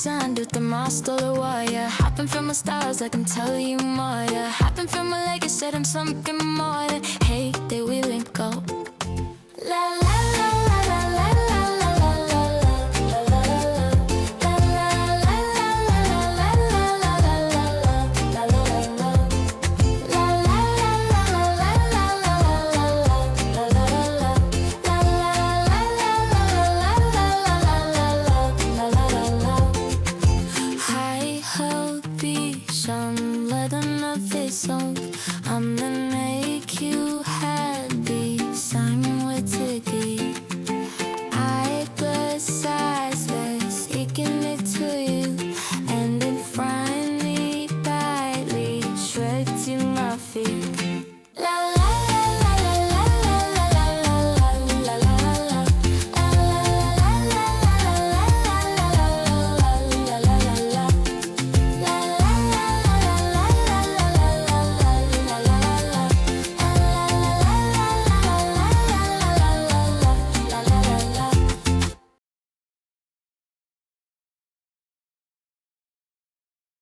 Sand with the moss stole a wire. Hopping from the stars, I can tell you more. Yeah. Hopping from a lake, I said I'm something more than hey, they will link go. La la la la la la la la la la la la I'ma make you